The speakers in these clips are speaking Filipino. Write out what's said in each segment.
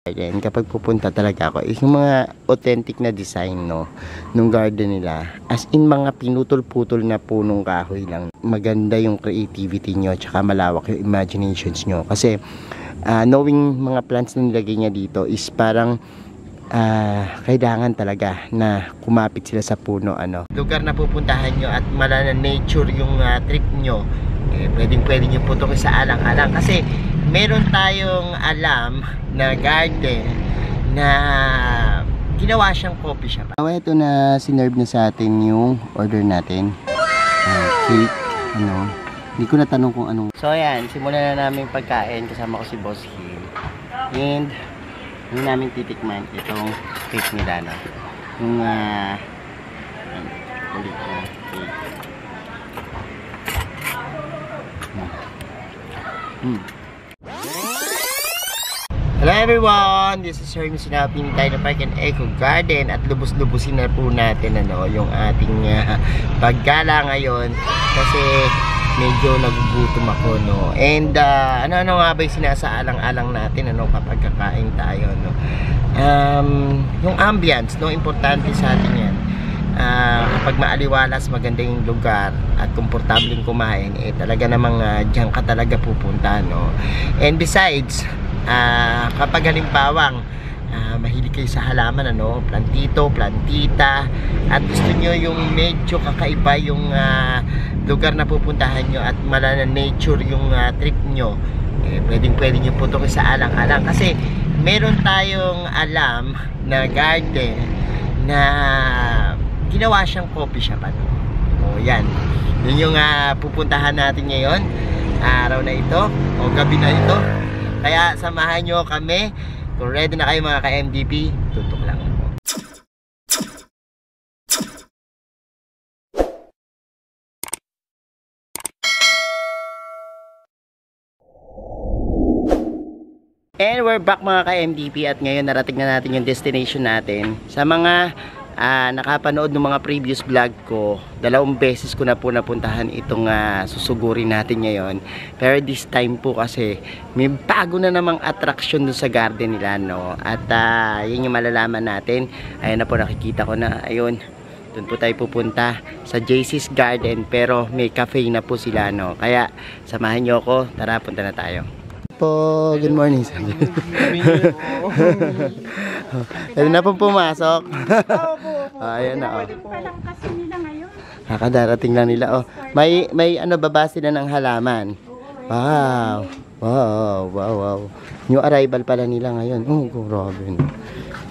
garden, kapag pupunta talaga ako, is yung mga authentic na design, no, nung garden nila. As in, mga pinutol-putol na punong kahoy lang. Maganda yung creativity nyo, tsaka malawak yung imaginations nyo. Kasi, knowing mga plants na nilagay niya dito is parang kailangan talaga na kumapit sila sa puno, ano. Lugar na pupuntahan nyo at malala nature yung trip nyo, pwedeng nyo putokin sa alang-alang. Kasi, meron tayong alam na garden na ginawa siyang coffee shop. Ito na sinerve na sa atin yung order natin. Cake, ano. Hindi ko natanong kung anong. So ayan, simulan na namin pagkain kasama ko si Boss Hill. And hindi namin titikman itong cake nila, no. Yung ulit na cake. Hello everyone! This is Hermes Sinapin tayo na Park and Eco Garden at lubos-lubusin na po natin, ano, yung ating paggala ngayon kasi medyo nagugutom ako, no. And ano nga ba yung sinasaalang-alang natin, ano, kapag kakain tayo, no. Yung ambience, no, importante sa atin yan. Kapag maaliwalas, maganda yung lugar at komportableng kumain, talaga namang dyan ka talaga pupunta, no. And besides, kapag halimbawang mahilig kayo sa halaman, ano, plantito, plantita, at gusto nyo yung medyo kakaiba yung lugar na pupuntahan nyo at malala nature yung trip nyo, pwedeng nyo putokin sa alang-alang. Kasi meron tayong alam na garden na ginawa siyang coffee shop, ano. O yan, yun yung pupuntahan natin ngayon, araw na ito o gabi na ito. Kaya samahan nyo kami. Kung ready na kayo mga ka-MDP, tutok lang. And we're back mga ka-MDP at ngayon narating na natin yung destination natin. Sa mga nakapanood ng mga previous vlog ko, 2 beses ko na po napuntahan itong susugurin natin ngayon. Pero this time po kasi may bago na namang attraction doon sa garden nila, no. At yun yung malalaman natin. Ayun na po, nakikita ko na. Ayun, doon po tayo pupunta sa JC's Garden, pero may cafe na po sila, no. Kaya samahan nyo ako, tara, punta na tayo po. Good morning. Pwede na po pumasok. Ayan na, oh. Kakadarating lang nila, oh. May ano, baba sila ng halaman. Wow. Wow. New arrival pala nila ngayon. Oh, grabe.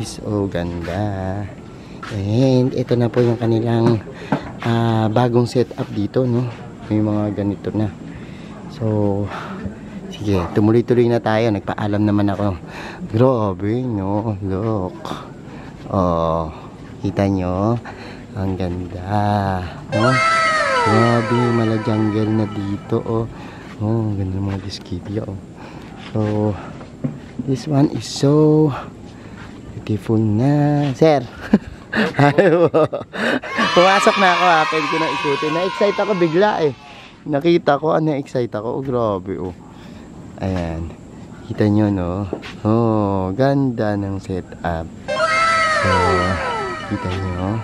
Is ganda. And ito na po yung kanilang bagong setup dito, no. May mga ganito na. So, sige, tumuloy-tuloy na tayo. Nagpaalam naman ako. Grabe, no? Look. Oh, kita nyo? Ang ganda. Oh, grabe, mala jungle na dito, oh. Oh, ganda ng mga biskidya, oh. So, this one is so beautiful na. Sir! Pumasok na ako, ha. Pwede ko na ikutin. Na-excite ako bigla, eh. Nakita ko, na-excite ako. Oh, grabe, oh. Ayan, kita nyo, no? Oh, ganda ng setup. So, kita nyo.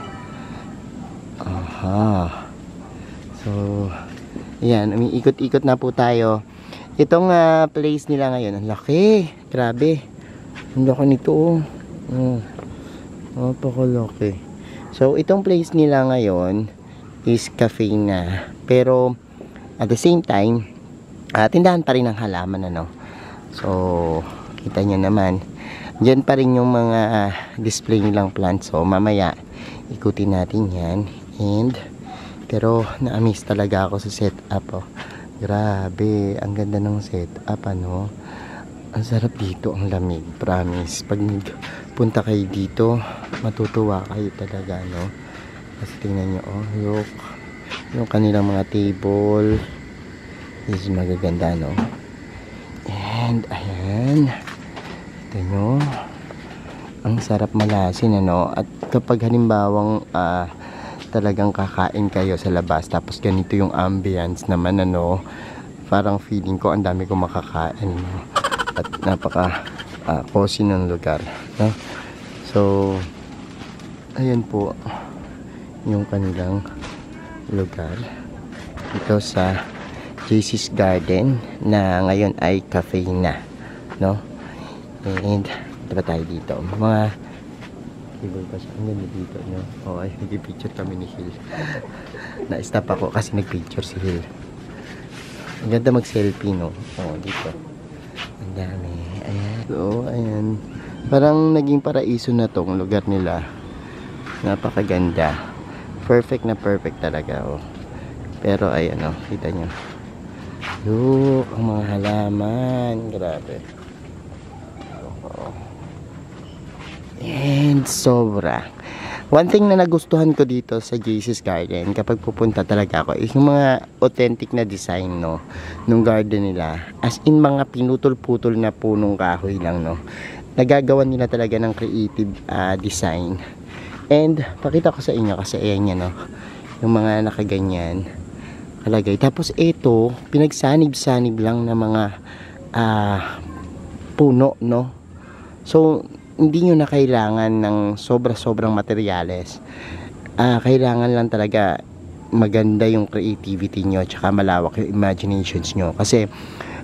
Aha. So, ayan, umiikot-ikot na po tayo. Itong place nila ngayon, ang laki. Grabe. Ang laki nito, oh. Napakalaki. So, itong place nila ngayon is cafe na. Pero, at the same time, tindahan pa rin ng halaman, ano. So, kita nyo naman, dyan pa rin yung mga display nilang plants. So, mamaya ikutin natin yan. And pero na-amaze talaga ako sa setup, oh. Grabe, ang ganda ng setup, ano. Ang sarap dito, ang lamig, promise. Pag punta kayo dito, matutuwa kayo talaga, no. Kasi tingnan nyo, oh, look, yung kanilang mga table is magaganda, no. And ayan, ito nyo, ang sarap malasin, ano. At kapag halimbawang talagang kakain kayo sa labas, tapos ganito yung ambience naman, ano, parang feeling ko ang dami kong makakain, no? At napaka cozy ng lugar, no? So ayan po yung kanilang lugar ito sa JC's Garden na ngayon ay cafe na, no? And diba tayo dito mga table pa siya, ang ganda dito, no? Oh, ay nag-picture kami ni Hill. Na-stop ako kasi nag-picture si Hill. Ang ganda mag-selfie, no? Oh, dito ang dami, ayan. So ayan, parang naging paraiso na tong lugar nila. Napakaganda. Perfect na perfect talaga, oh. Pero ayan, oh, kita nyo. Look, ang mga halaman. Grabe. Oh. And sobra. One thing na nagustuhan ko dito sa JC's Garden kapag pupunta talaga ako is yung mga authentic na design, no, nung garden nila. As in mga pinutol-putol na punong kahoy lang, no. Nagagawan nila talaga ng creative design. And pakita ko sa inyo kasi ayan yan, no, yung mga nakaganyan kalagay. Tapos ito pinagsanib-sanib lang na mga puno, no. So hindi nyo na kailangan ng sobra-sobrang materyales. Kailangan lang talaga maganda yung creativity nyo tsaka malawak yung imaginations nyo. Kasi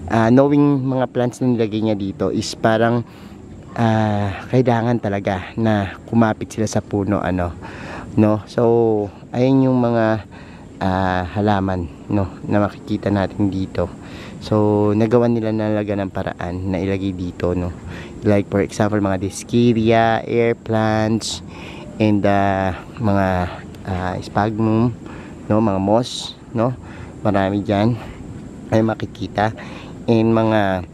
knowing mga plants na nilagay niya dito is parang kailangan talaga na kumapit sila sa puno, ano, no. So ayun yung mga halaman, no, na makikita natin dito. So nagawa nila nalaga ng paraan na ilagay dito, no. Like for example mga Discaria, air plants, and mga sphagnum, no, mga moss, no, marami dyan ay makikita, and mga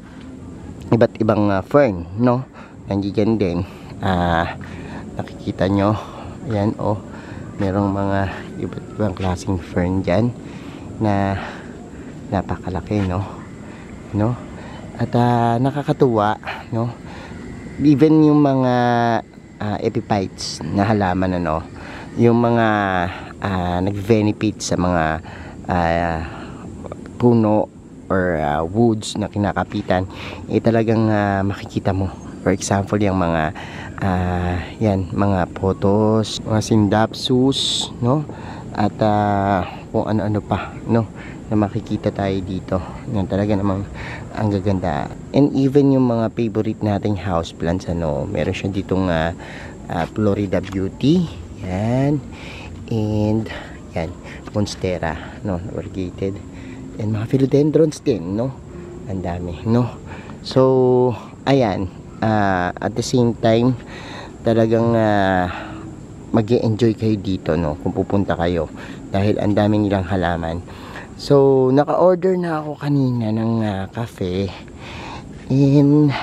iba't ibang fern, no, nandiyan din. Nakikita nyo, ayan, oh, merong mga iba't ibang klaseng fern dyan na napakalaki, no, at nakakatuwa, no. Even yung mga epiphytes na halaman, ano, yung mga nag-vegetate sa mga puno or woods na kinakapitan, talagang makikita mo. For example, yung mga yan, mga potos, mga sindapsus, no, at kung ano-ano pa, no, na makikita tayo dito. Yan talaga namang ang gaganda. And even yung mga favorite nating house plants, ano, meron siya ditong Florida Beauty, yan, and yan, Monstera, no, variegated, and mga philodendrons din, no, ang dami, no. So ayan, at the same time talagang mag-e-enjoy kayo dito, no, kung pupunta kayo dahil ang dami nilang halaman. So naka-order na ako kanina ng cafe, and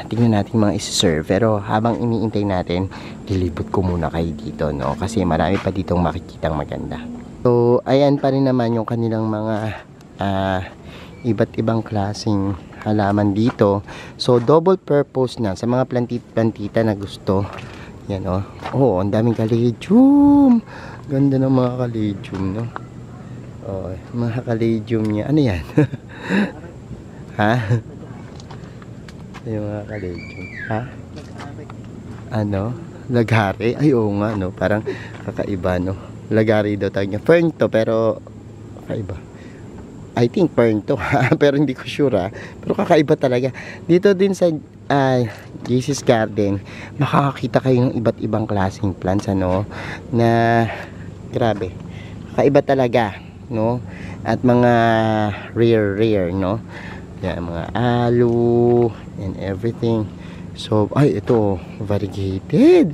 tingnan natin mga isi-serve. Pero habang iniintay natin, dilibot ko muna kayo dito, no, kasi marami pa ditong makikitang maganda. So ayan pa rin naman yung kanilang mga iba't ibang klaseng halaman dito. So double purpose na sa mga plantita na gusto. Yan, oh. Oh, ang daming caladium. Ganda ng mga caladium, no. Oh, mga caladium niya. Ano yan? Ha? Yung mga caladium. Ha? Ano? Lagari? Ay, oo nga, no. Parang kakaiba, no. Lagari daw tawag niya. Fern to, pero kakaiba. I think fern to. Pero hindi ko sure, ha. Pero kakaiba talaga. Dito din sa JC's Garden, makakakita kayo ng iba't ibang klaseng plants, ano, na grabe. Kakaiba talaga, no. At mga rare, no. Yan, mga aloe and everything. So, ay, ito, variegated.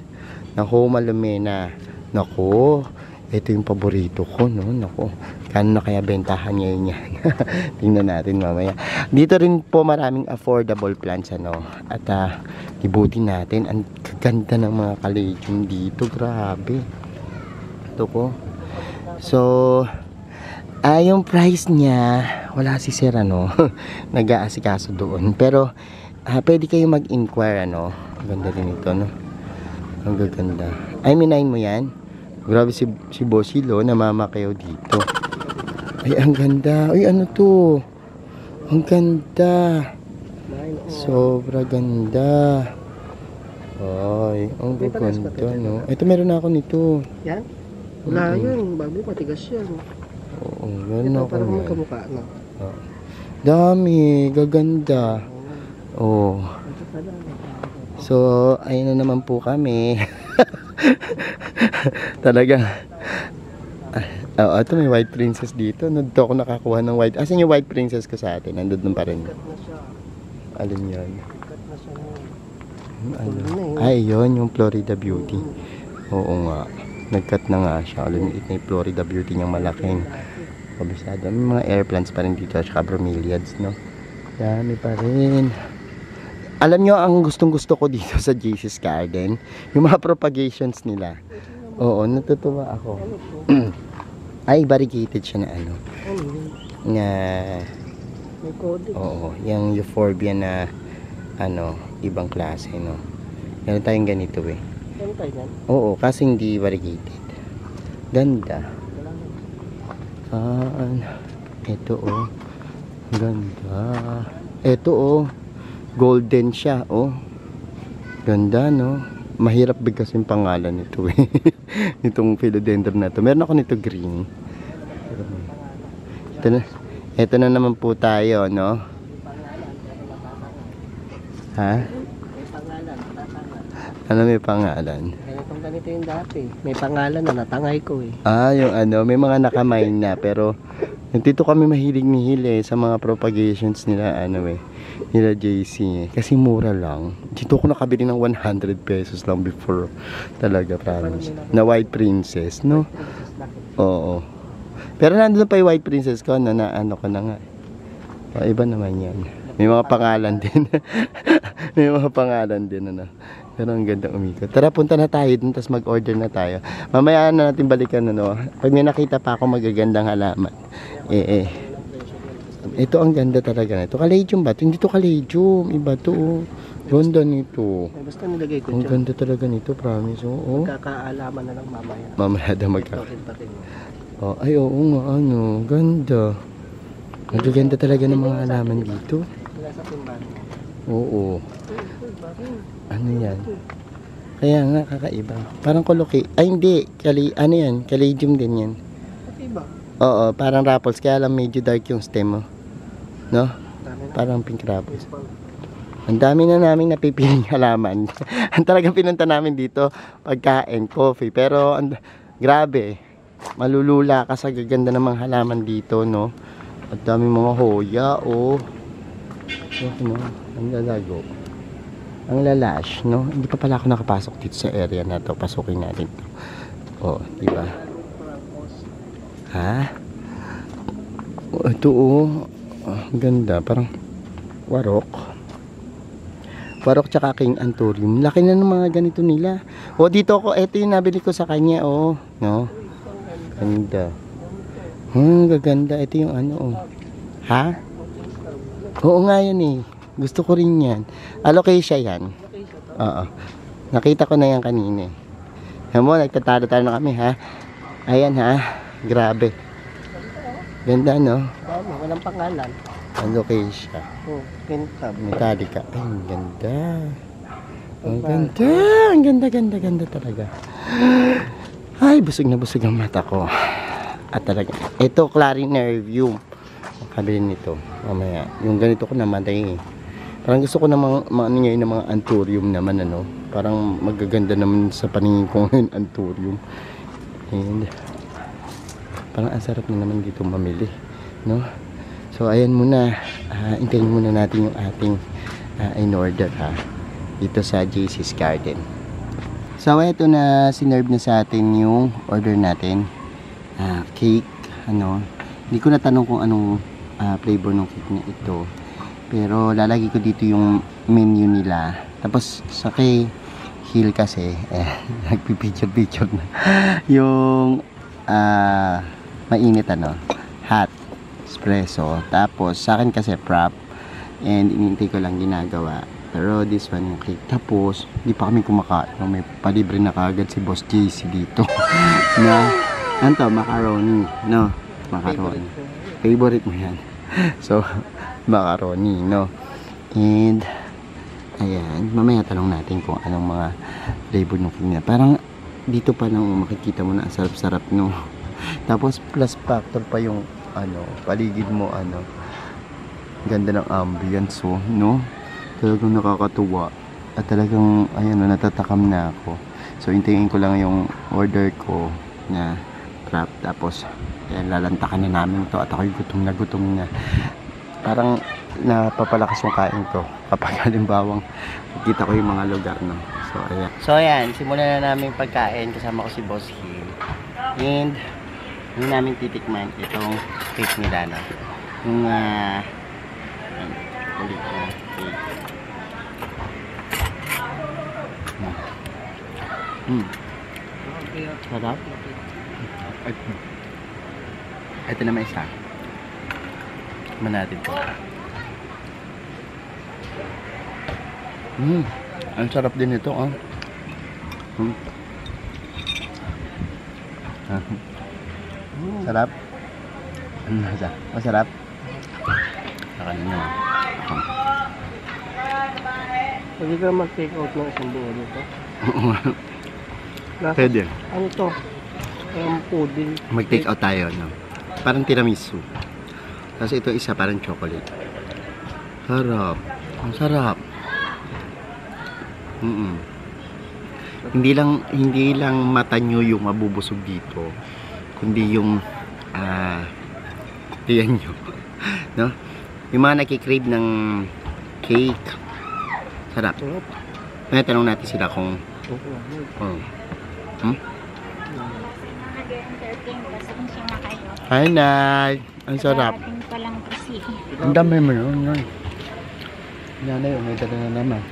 Nako, malumena. Nako, ito yung paborito ko, no. Nako, kano na kaya bentahan ngayon yan? Tingnan natin mamaya. Dito rin po maraming affordable plants, ano. At ibutin natin. Ang ganda ng mga caladium dito, grabe. Ito po. So yung price niya, wala si Sir, ano, nag-aasikaso doon. Pero pwede kayo mag-inquire, ano. Ang ganda din ito, no. Ang gaganda. Ay, minayin mo yan. Grabe si Bosilo, namamakayaw dito. Ay, ang ganda. Ay, ano to? Ang ganda. Sobra ganda. Ay, ang ganda, no? Ito, meron na ako nito. Yan? Wala yun. Bago, matigas yan. Oo, meron na ako Parang yan. kamukha, no? Dami, gaganda. Oh. So, ayun na naman po kami. Talaga. Ito may white princess dito. Nandito ako nakakuha ng white. Asan yung white princess ko sa atin? Nandun pa rin. Alin yun? Ano? Ay, yun, yung Florida Beauty. Oo nga. Nag-cut na nga siya. Lumiliit na yung Florida Beauty niyang malaking. Kabisado. May mga air plants pa rin dito. At saka bromeliads, no? Dami pa rin. Alam nyo, ang gustong-gusto ko dito sa JC's Garden, yung mga propagations nila. Oo, natutuwa ako. Ay, variegated siya na ano. Na, oo, yung euphorbia na, ano, ibang klase, no. Meron tayong ganito, eh. Oo, kasi hindi variegated. Ganda. Ito, oh. Ganda. Ito, oh. Golden siya, oh. Ganda, no. Mahirap bigkasin pangalan nito, eh. Itong philodendron na to. Meron ako nito green. Ito na naman po tayo, no. Ha? Ano may pangalan? Kung ganito yung dati, may pangalan na natangay ko, eh. Yung ano, may mga nakamain na, pero dito kami mahilig-mihil, eh, sa mga propagations nila, ano, eh, nila JC, eh. Kasi mura lang. Dito ako nakabili ng 100 pesos lang before. Talaga, promise. Na white princess, no? Oo. Pero nandun pa yung white princess ko, no, na ano ko na nga. Iba naman yan. May mga pangalan din. May mga pangalan din, ano. Pero ang ganda umikot. Tara, punta na tayo dun, tapos mag-order na tayo. Mamaya na natin balikan, ano. Pag may nakita pa ako magagandang halaman. Ito ang ganda talaga na ito. Caladium ba? Hindi to caladium. Iba to. Ganda nito. Basta nilagay ko ang ganda talaga nito, promise. Oo. Magkakaalaman na lang mamaya. Mamaya daw ay, oo nga, ano. Ganda. Magaganda talaga ng mga halaman dito. Oo. Ano yan? Kaya nga, kakaiba. Parang koloki. Ay, hindi. Ano yan? Caladium din yan. Kakaiba? Oo, parang Raffles. Kaya lang medyo dark yung stem mo. No? Parang pink Raffles. Ang dami na namin napipiling halaman. Ang talagang pinunta namin dito, pagkain, coffee. Pero, grabe. Malulula ka sa gaganda ng mga halaman dito, no? At dami mga hoya, oh. No? Ang lalago. Ang lalash, no? Hindi pa pala ako nakapasok dito sa area na to. Pasukin natin to. Oh, diba? Ha? Ito, oh. Ganda. Parang warok. Warok tsaka king anthurium. Laki na ng mga ganito nila. Oh, dito ako. Ito yung nabili ko sa kanya, oh. No? Ganda. Gaganda. Ito yung ano, oh. Ha? Oo nga yun, eh. Gusto ko rin yan. Alocasia yan. Oo. Nakita ko na yan kanina. Alam mo, nagtatalo-talo na kami, ha? Ayan, ha? Grabe. Ganda, no? Walang pangalan. Alocasia. Kintab. Metallica. Ay, ang ganda. Ang ganda. Ang ganda talaga. Ay, busog na busog ang mata ko. At talaga. Ito, clarinervium. Kabili nito. Mamaya. Yung ganito ko naman, eh. Parang gusto ko namang ngayon ng mga anthurium naman, ano. Parang magaganda naman sa paningin ko ngayon anthurium. And parang ang sarap na naman dito mamili, no? So ayan muna. Hintayin muna natin yung ating in-order, ha. Dito sa JC's Garden. So ito na sinerve na sa atin yung order natin. Cake, ano. Hindi ko natanong kung anong flavor ng cake na ito. Pero lalagay ko dito yung menu nila. Tapos sa kay Hill kasi nagpipicture na yung mainit, ano, hot espresso. Tapos sa akin kasi prop, and inintay ko lang ginagawa. Pero this one yung cake. Tapos hindi pa kami kumakain. May palibre na kagad si Boss JC dito. Na ano to, macaroni, no? Macaroni. Favorite mo yan. So macaroni, no? And Ayan, mamaya tanong natin kung anong mga flavor ng cake nila. Parang dito pa lang makikita mo na ang sarap-sarap, no. Tapos plus factor pa yung ano, paligid mo, ano. Ganda ng ambience, oh, no. Talagang nakakatuwa. At talagang, ayan, natatakam na ako. So, hintayin ko lang yung order ko na wrap. Tapos, ayan, lalantakan na namin to. At ako'y gutom na. Parang napapalakas yung kain ko kapag halimbawang kita ko yung mga lugar, no. So ayan, simulan na namin pagkain kasama ko si Boss Hill. And hindi namin titikman itong cake nila, no. Yung ulit na cake. Sarap. Ito naman isa. Tikman natin ito. Ang sarap din ito, oh. Sarap. Ano nasa? Masarap. Saka nyo. Pwede ka mag-take out ng isang buo nito. Pwede. Ano to? Pudding. Mag-take out tayo, no? Parang tiramisu. Tapos ito isa parang chocolate. Sarap. Ang sarap. Hindi lang mata nyo yung mabubusog dito, kundi yung tiyan nyo. No? Yung mga nakikrave ng cake. Sarap. May tanong natin sila kung Hi, Nay. Ang sarap. Ang dami mo yun. Nanay, may dala na naman.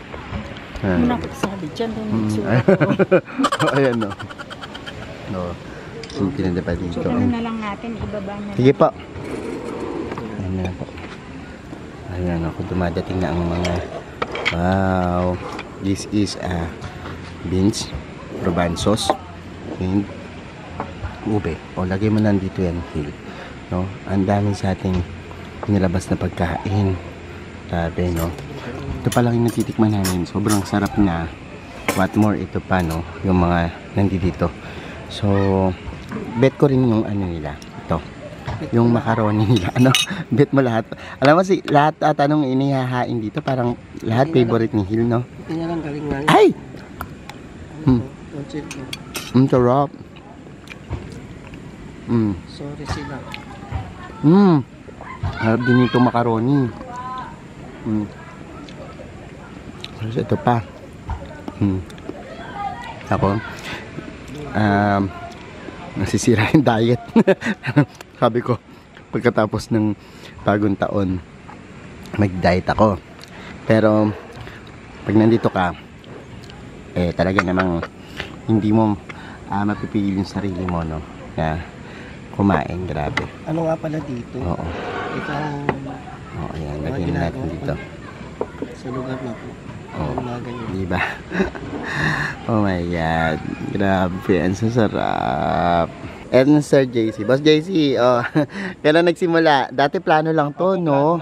Muna ko sabi dyan. Ayan, no. No. Yung pinadapa dito. So, na lang natin, ibaba na. Sige po. Ayan na po. Ayan ako, dumadating na ang mga wow. This is beans, probansos, and ube. O, lagay mo nandito yan, Hill. No? Ang dami sa ating nilabas na pagkain. Sabi, no? Ito pa lang yung natitikman namin. Sobrang sarap na. What more, ito pa, no? Yung mga nandito. So, bet ko rin yung ano nila. Ito. Yung macaroni nila. Ano? Bet mo lahat. Alam mo si lahat at anong inihahain dito. Parang lahat favorite ni Hill, no? Ito niya lang galing nga. Ay! Ang sarap. Sorry sila. Harap din itong macaroni. Tapos ito pa. Ako, nasisira yung diet. Sabi ko, pagkatapos ng bagong taon, mag-diet ako. Pero, pag nandito ka, talaga namang hindi mo mapipigil yung sarili mo, no? Na kumain, grabe. Ano nga pala dito? Oo. Ito ang ayan, lagyan na natin dito. sa lugar na po. Diba? Oh my God. Grabe, ang sasarap. And Sir JC. Boss JC, kailan nagsimula? Dati plano lang to, no?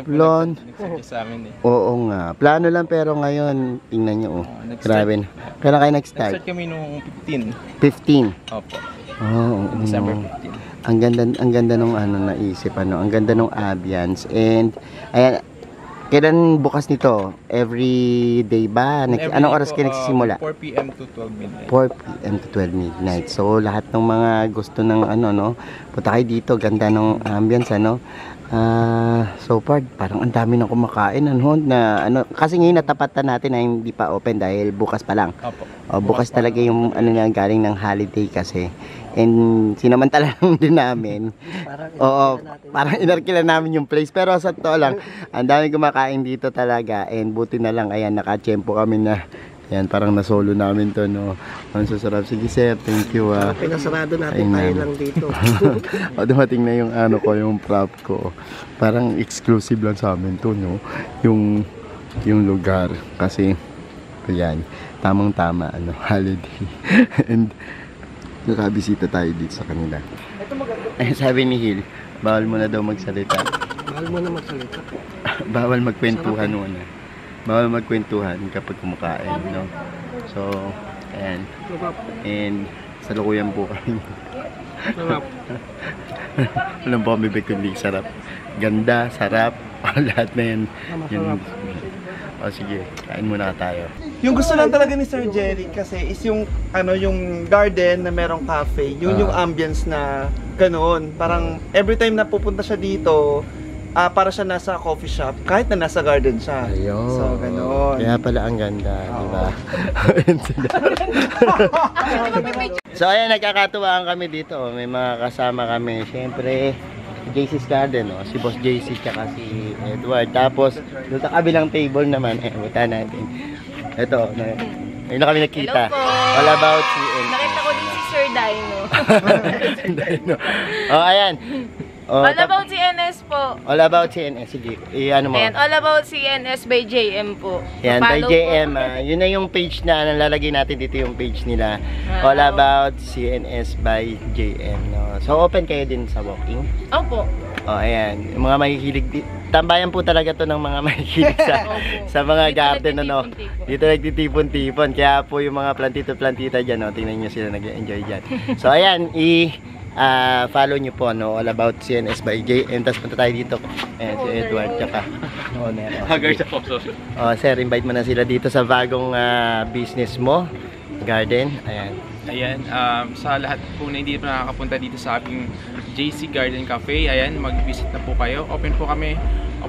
Plano. Sa amin eh. Oo nga. Plano lang pero ngayon, tingnan nyo, oh. Grabe na. Kailan kayo nag-start? Nag-start kami nung 15. 15? Opo. Oh, December no. 15. Ang ganda nung naisip, ang ganda nung ambience. And, ayan, kailan bukas nito? Every day ba? Anong oras kayo nagsisimula? 4 PM to 12 midnight. 4 PM to 12 midnight. So, lahat ng mga gusto ng no? Punta kayo dito. Ganda ng ambience, ano? So far, parang ang dami ng kumakain, kasi ngayon natapatan natin na hindi pa open dahil bukas pa lang. Opo. Bukas talaga yung na galing ng holiday kasi. And sinamantala lang din namin. Parang inarkila namin yung place. Pero sa totoo lang, ang dami kumakain dito talaga. And buti na lang, ayan, nakachempo kami na. Ayan, parang nasolo namin to, no? Ang sasarap. Sige, sir, thank you. Pinasarado natin tayo lang dito. Dumating na yung yung prop ko. Parang exclusive lang sa amin to, no? Yung lugar. Kasi, ayan, tamang-tama, holiday. And, nakabisita tayo dito sa kanila. Ay, sabi ni Hill, bawal mo na daw magsalita. Bawal mo na magsalita. Bawal magkwentuhan muna. bawal magkwentuhan kapag kumakain, no? So, ayan. And, salukuyan po kami. Walang po kami kundi sarap. Ganda, sarap, lahat na yan. O sige, kain muna tayo. Yung gusto lang talaga ni Sir Jerry kasi is yung yung garden na merong cafe, yung ambience na ganoon. Parang every time na pupunta siya dito, para siya nasa coffee shop kahit na nasa garden siya. Ayun. So ganoon. Kaya pala ang ganda, di ba? So ayan, nagkakatuwaan kami dito. May mga kasama kami. Siyempre, JC's Garden, si Boss JC tsaka si Edward. Tapos, doon sa kabilang table naman, buta natin. Ito, ayun na kami nakita. All about CNS. Nakita ko din si Sir Dino. Dino. Ayan. All about CNS po. All about CNS. Sige, ano mo? Ayan, All About CNS by JM po. Yan, by Follow JM. po. Yun na yung page na nalalagay natin dito yung page nila. All About CNS by JM. No? So, open kayo din sa walking. Opo. Ayan. Yung mga mahihilig tambayan po talaga to ng mga mahihilig sa mga Dito garden, nagtitipon-tipon. Dito nagtitipon-tipon. Kaya po yung mga plantito-plantita dyan, tingnan nyo sila nag-enjoy dyan. So, ayan, follow nyo po, All About CNS by JM. Tapos punta tayo dito. Ayan, si Edward, tsaka owner. Hagar sa Pop Social. Sir, invite mo na sila dito sa bagong business mo, garden. Ayan. Ayan, sa lahat po na hindi pa nakakapunta dito sa aking JC Garden Cafe, ayan, mag-visit na po kayo. Open po kami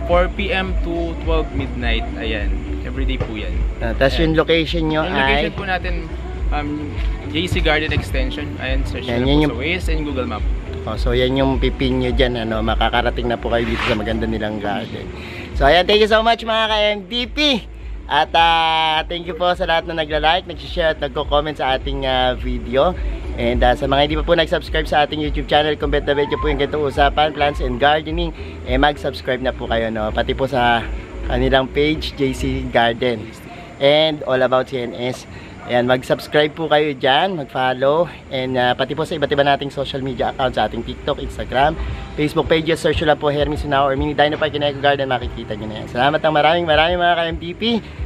4 PM to 12 midnight. Ayan, everyday po yan. Tapos yung location nyo Yung ay... location po natin, JC Garden Extension. Ayan, search Yan, nyo yan po yung- sa Waze and Google Map. So yan yung pipin nyo dyan, makakarating na po kayo dito sa maganda nilang garden. So ayan, thank you so much mga ka-MDP. At thank you po sa lahat na nagla-like, nag-share at nagko-comment sa ating video. And sa mga hindi pa po nag-subscribe sa ating YouTube channel, kung bet na bet nyo po yung ganitong usapan, plants and gardening, mag-subscribe na po kayo, pati po sa kanilang page, JC Garden and All About CNS. Ayan, mag-subscribe po kayo dyan, mag-follow, and pati po sa iba't iba nating social media accounts sa ating TikTok, Instagram, Facebook pages, search nyo lang po Hermes Sunaho or Mini Dino Park and Eco Garden, makikita nyo na yan. Salamat ng maraming mga ka-MTP,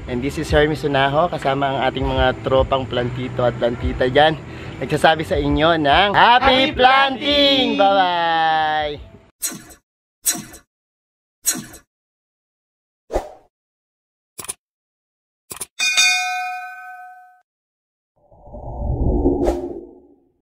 and this is Hermes Sunaho, kasama ang ating mga tropang plantito at plantita dyan. Nagsasabi sa inyo ng Happy Planting! Bye!